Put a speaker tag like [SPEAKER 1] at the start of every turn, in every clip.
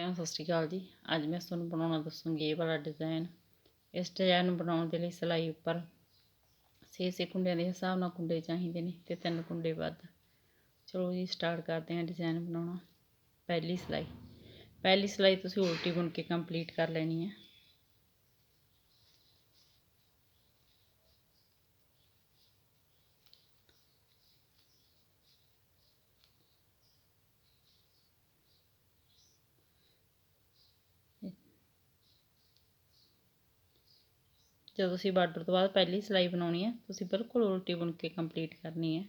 [SPEAKER 1] ਸਾਰਿਆਂ ਨੂੰ ਸਤਿ ਸ਼੍ਰੀ ਅਕਾਲ ਜੀ। ਅੱਜ ਮੈਂ ਤੁਹਾਨੂੰ ਬਣਾਉਣਾ ਦੱਸੂਗੀ ਇਹ ਵਾਲਾ ਡਿਜ਼ਾਈਨ। ਇਸ ਡਿਜ਼ਾਈਨ ਨੂੰ ਬਣਾਉਣ ਦੇ ਲਈ ਸਿਲਾਈ ਉੱਪਰ 6 ਕੁੰਡਿਆਂ ਦੇ ਹਿਸਾਬ ਨਾਲ ਕੁੰਡੇ ਚਾਹੀਦੇ ਨੇ ਤੇ 3 ਕੁੰਡੇ ਵੱਧ। ਚਲੋ ਜੀ ਸਟਾਰਟ ਕਰਦੇ ਹਾਂ ਡਿਜ਼ਾਈਨ ਬਣਾਉਣਾ। ਪਹਿਲੀ ਸਿਲਾਈ ਤੁਸੀਂ ਉਲਟੀ ਬੁਣ ਕੇ ਕੰਪਲੀਟ ਕਰ ਲੈਣੀ ਹੈ। ਜਦੋਂ ਤੁਸੀਂ ਬਾਰਡਰ ਤੋਂ ਬਾਅਦ ਪਹਿਲੀ ਸਿਲਾਈ ਬਣਾਉਣੀ ਹੈ ਤੁਸੀਂ ਬਿਲਕੁਲ ਉਲਟੀ ਬੁਣ ਕੇ ਕੰਪਲੀਟ ਕਰਨੀ ਹੈ।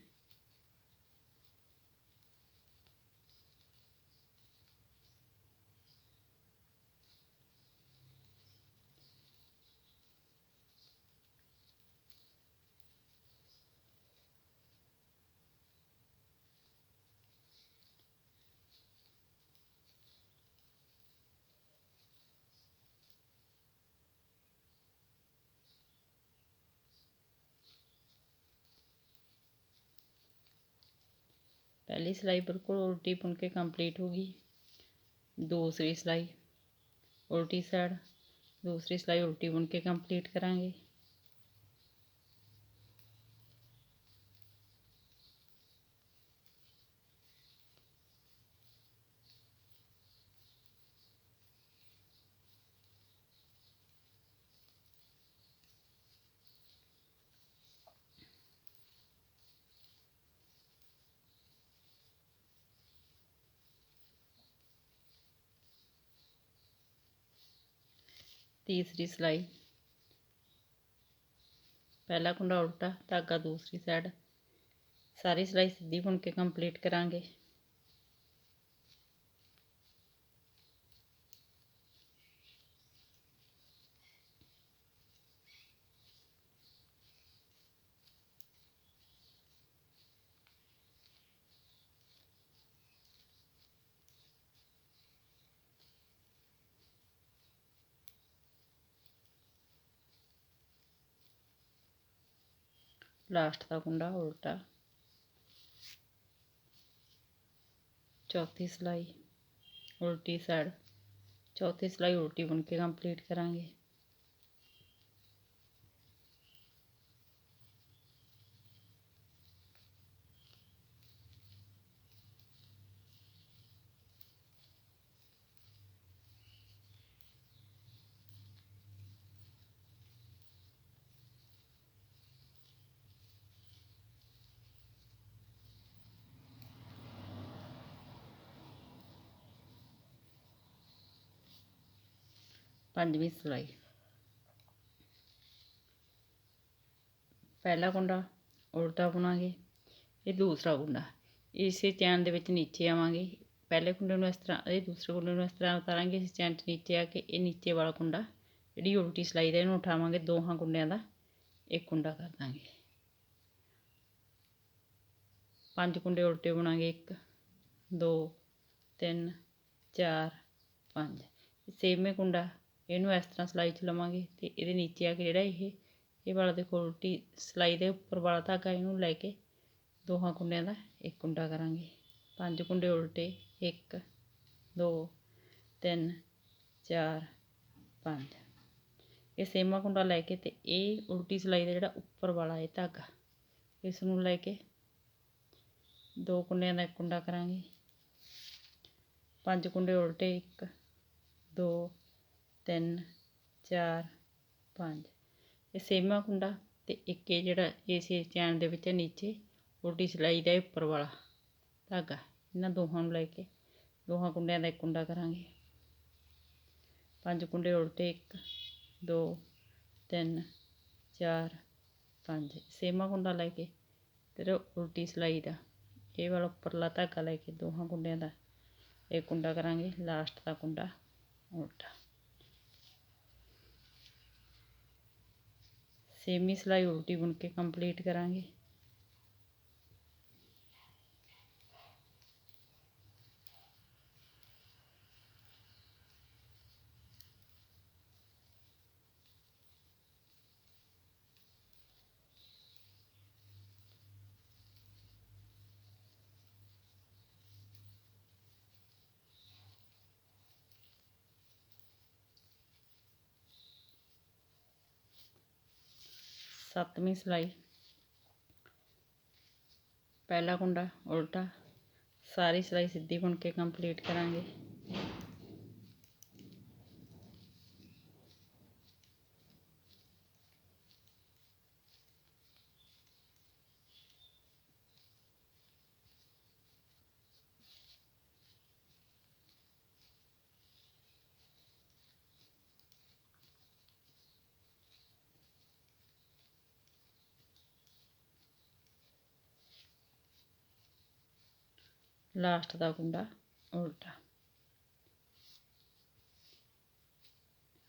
[SPEAKER 1] पहली सिलाई बिल्कुल उल्टी बुन के कंप्लीट होगी। दूसरी सिलाई उल्टी साइड, दूसरी सिलाई उल्टी बुन के कंप्लीट करांगे। तीसरी सिलाई पहला कुंडा उल्टा धागा दूसरी साइड, सारी सिलाई सीधी बुन के कंप्लीट करांगे। लास्ट का कुंडा उल्टा, चौथी सिलाई उल्टी साइड, चौथी सिलाई उल्टी बुन के कंप्लीट करांगे। पंजवीं सिलाई पहला कुंडा उल्टा बुनांगे, ये दूसरा कुंडा इसे चैन दे विच नीचे आवांगे। पहले कुंडे नूं इस तरह, ये दूसरे कुंडे नूं इस तरह उतारांगे। इस चैन च नीचे आके ये नीचे वाला कुंडा जिहड़ी उल्टी सिलाई दा इहनूं उठावांगे, दोहां कुंडियां दा एक कुंडा कर दांगे। 5 कुंडे उल्टे बुनांगे, 1 2 3 4 5। सेवें कुंडा इहनूं इस तरह सिलाई च लवांगे ते इहदे नीचे आके जिहड़ा ये वाला देखो उल्टी सिलाई दे उपर वाला धागा इहनूं लैके दोहां कुंडियां दा एक कुंडा करांगे। 5 कुंडे उल्टे, 1 2 3 4 5। ये सेमा कुंडा लैके ते ये उल्टी सिलाई दा जिहड़ा उपर वाला ये धागा इस नूं लैके 2 कुंडियां दा एक कुंडा करांगे। 5 कुंडे उल्टे, 1 2 3 4 5। ये सेमा कुंडा ते एक ये जिहड़ा इस चैन दे विच नीचे उल्टी सिलाई दा उपर वाला धागा इन्हां दोहां नूं लैके दोहां कुंडियां दा एक कुंडा करांगे। 5 कुंडे उल्टे, 1 2 3 4 5। सेमा कुंडा लैके ते उल्टी सिलाई दा ये वाला उपरला धागा लैके दोहां कुंडियां दा एक कुंडा करांगे। लास्ट का कुंडा उल्टा। सेमी सिलाई उल्टी बुन के कंप्लीट करांगे। 7ਵੀਂ ਸਿਲਾਈ, ਪਹਿਲਾ ਕੁੰਡਾ ਉਲਟਾ, ਸਾਰੀ ਸਿਲਾਈ ਸਿੱਧੀ ਬੁਣ ਕੇ ਕੰਪਲੀਟ ਕਰਾਂਗੇ। ਲਾਸਟ ਦਾ ਕੁੰਡਾ ਉਲਟਾ।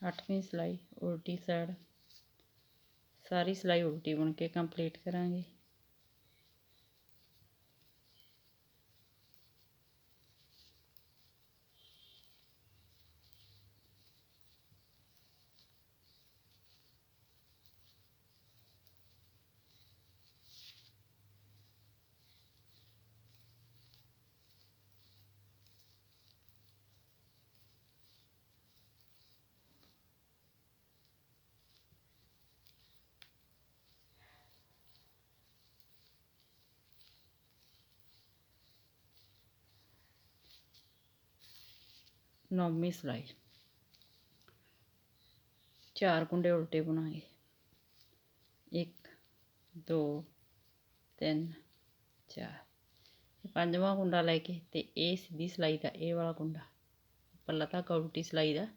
[SPEAKER 1] 8ਵੀਂ ਸਿਲਾਈ ਉਲਟੀ ਸਾਈਡ, ਸਾਰੀ ਸਿਲਾਈ ਉਲਟੀ ਬੁਣ ਕੇ ਕੰਪਲੀਟ ਕਰਾਂਗੇ। ਨੌਵੀਂ ਸਿਲਾਈ, 4 ਕੁੰਡੇ ਉਲਟੇ ਬੁਣਾਂਗੇ। 1 2 3 4। ਪੰਜਵਾਂ ਕੁੰਡਾ ਲੈ ਕੇ ਤੇ ਇਹ ਸਿੱਧੀ ਸਿਲਾਈ ਦਾ ਇਹ ਵਾਲਾ ਕੁੰਡਾ, ਉੱਪਰਲਾ ਧਾਗਾ ਉਲਟੀ ਸਿਲਾਈ ਦਾ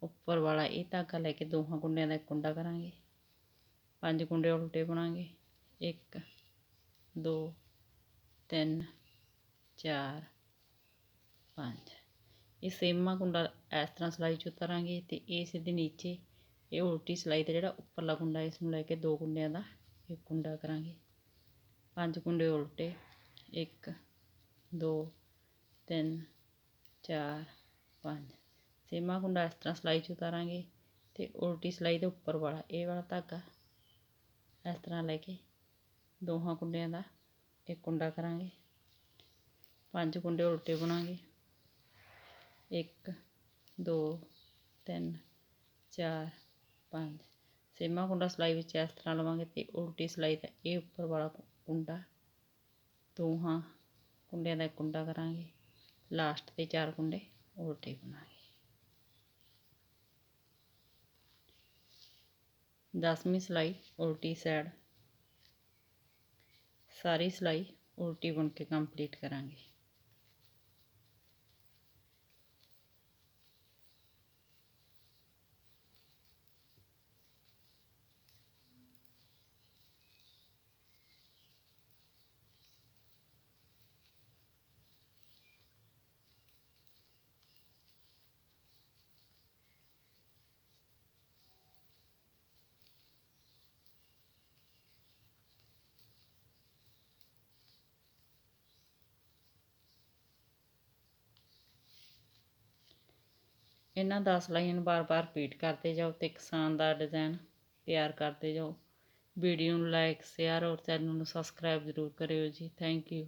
[SPEAKER 1] ਉੱਪਰ ਵਾਲਾ ਇਹ ਧਾਗਾ ਲੈ ਕੇ ਦੋਹਾਂ ਕੁੰਡਿਆਂ ਦਾ ਇੱਕ ਕੁੰਡਾ ਕਰਾਂਗੇ। 5 ਕੁੰਡੇ ਉਲਟੇ ਬੁਣਾਂਗੇ। 1 2 3 4 5। ਇਹ ਸੇਮਾ ਕੁੰਡਾ ਇਸ ਤਰ੍ਹਾਂ ਸਿਲਾਈ 'ਚ ਉਤਾਰਾਂਗੇ ਤੇ ਇਹ ਸਿੱਧੀ ਨੀਚੇ ਇਹ ਉਲਟੀ ਸਿਲਾਈ ਦਾ ਜਿਹੜਾ ਉੱਪਰਲਾ ਕੁੰਡਾ ਇਸ ਨੂੰ ਲੈ ਕੇ ਦੋ ਕੁੰਡਿਆਂ ਦਾ ਇੱਕ ਕੁੰਡਾ ਕਰਾਂਗੇ। 5 ਕੁੰਡੇ ਉਲਟੇ। 1 2 3 4 5। ਸੇਮਾ ਕੁੰਡਾ ਇਸ ਤਰ੍ਹਾਂ ਸਿਲਾਈ 'ਚ ਉਤਾਰਾਂਗੇ ਤੇ ਉਲਟੀ ਸਿਲਾਈ ਦੇ ਉੱਪਰ ਵਾਲਾ ਇਹ ਵਾਲਾ ਧਾਗਾ ਇਸ ਤਰ੍ਹਾਂ ਲੈ ਕੇ ਦੋਹਾਂ ਕੁੰਡਿਆਂ ਦਾ ਇੱਕ ਕੁੰਡਾ ਕਰਾਂਗੇ। 5 ਕੁੰਡੇ ਉਲਟੇ ਬੁਣਾਂਗੇ। 1 2 3 4 5। ਸੇਮਾ ਕੁੰਡਾ ਸਿਲਾਈ ਵਿੱਚ ਇਸ ਤਰ੍ਹਾਂ ਲਵਾਂਗੇ ਤੇ ਉਲਟੀ ਸਿਲਾਈ ਦਾ ਇਹ ਉੱਪਰ ਵਾਲਾ ਕੁੰਡਾ ਦੋਹਾਂ ਕੁੰਡਿਆਂ ਦਾ ਇੱਕ ਕੁੰਡਾ ਕਰਾਂਗੇ। ਲਾਸਟ ਤੇ 4 ਕੁੰਡੇ ਉਲਟੇ ਬੁਣਾਂਗੇ। 10ਵੀਂ ਸਿਲਾਈ ਉਲਟੀ ਸਾਈਡ, ਸਾਰੀ ਸਿਲਾਈ ਉਲਟੀ ਬੁਣ ਕੇ ਕੰਪਲੀਟ ਕਰਾਂਗੇ। ਇਹਨਾਂ 10 ਸਿਲਾਈਆਂ ਨੂੰ ਬਾਰ-ਬਾਰ ਰਿਪੀਟ ਕਰਦੇ ਜਾਓ ਤੇ ਇੱਕ ਸ਼ਾਨਦਾਰ ਡਿਜ਼ਾਈਨ ਤਿਆਰ ਕਰਦੇ ਜਾਓ। ਵੀਡੀਓ ਨੂੰ ਲਾਈਕ, ਸ਼ੇਅਰ ਔਰ ਚੈਨਲ ਨੂੰ ਸਬਸਕ੍ਰਾਈਬ ਜ਼ਰੂਰ ਕਰਿਓ ਜੀ। Thank you.